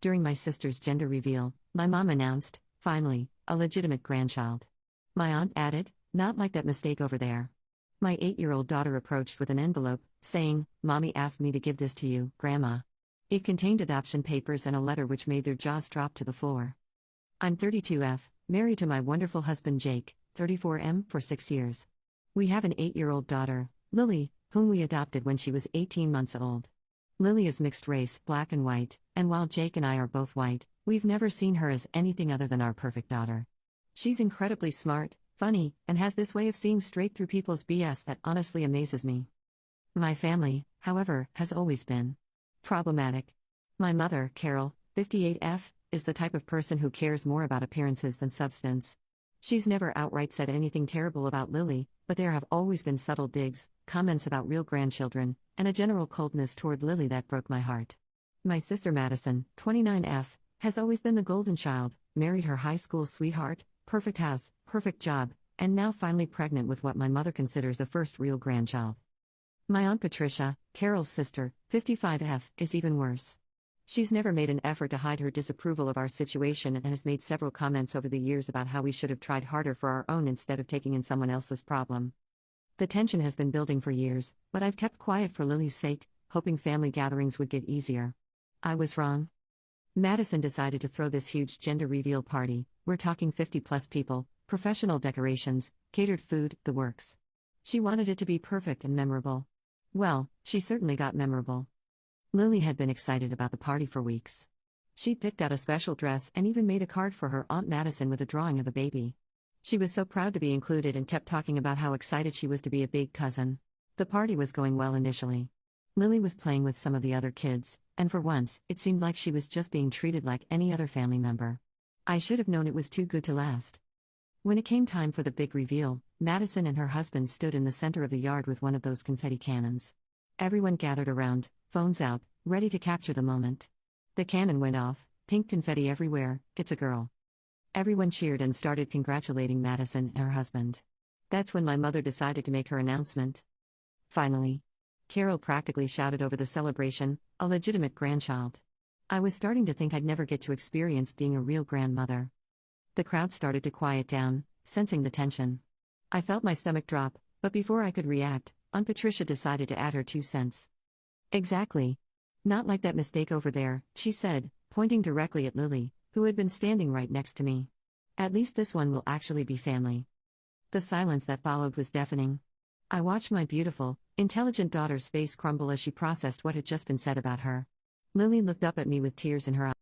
During my sister's gender reveal, my mom announced, finally, a legitimate grandchild. My aunt added, not like that mistake over there. My 8-year-old daughter approached with an envelope, saying, Mommy asked me to give this to you, Grandma. It contained adoption papers and a letter which made their jaws drop to the floor. I'm 32F, married to my wonderful husband Jake, 34M, for 6 years. We have an 8-year-old daughter, Lily, whom we adopted when she was 18 months old. Lily is mixed race, black and white, and while Jake and I are both white, we've never seen her as anything other than our perfect daughter. She's incredibly smart, funny, and has this way of seeing straight through people's BS that honestly amazes me. My family, however, has always been problematic. My mother, Carol, 58F, is the type of person who cares more about appearances than substance. She's never outright said anything terrible about Lily, but there have always been subtle digs, comments about real grandchildren, and a general coldness toward Lily that broke my heart. My sister Madison, 29F, has always been the golden child, married her high school sweetheart, perfect house, perfect job, and now finally pregnant with what my mother considers the first real grandchild. My Aunt Patricia, Carol's sister, 55F, is even worse. She's never made an effort to hide her disapproval of our situation and has made several comments over the years about how we should have tried harder for our own instead of taking in someone else's problem. The tension has been building for years, but I've kept quiet for Lily's sake, hoping family gatherings would get easier. I was wrong. Madison decided to throw this huge gender reveal party. We're talking 50+ people, professional decorations, catered food, the works. She wanted it to be perfect and memorable. Well, she certainly got memorable. Lily had been excited about the party for weeks. She picked out a special dress and even made a card for her Aunt Madison with a drawing of a baby. She was so proud to be included and kept talking about how excited she was to be a big cousin. The party was going well initially. Lily was playing with some of the other kids, and for once, it seemed like she was just being treated like any other family member. I should have known it was too good to last. When it came time for the big reveal, Madison and her husband stood in the center of the yard with one of those confetti cannons. Everyone gathered around, phones out, ready to capture the moment. The cannon went off, pink confetti everywhere, it's a girl. Everyone cheered and started congratulating Madison and her husband. That's when my mother decided to make her announcement. Finally. Carol practically shouted over the celebration, a legitimate grandchild. I was starting to think I'd never get to experience being a real grandmother. The crowd started to quiet down, sensing the tension. I felt my stomach drop, but before I could react, Aunt Patricia decided to add her 2 cents. Exactly. Not like that mistake over there, she said, pointing directly at Lily, who had been standing right next to me. At least this one will actually be family. The silence that followed was deafening. I watched my beautiful, intelligent daughter's face crumble as she processed what had just been said about her. Lily looked up at me with tears in her eyes.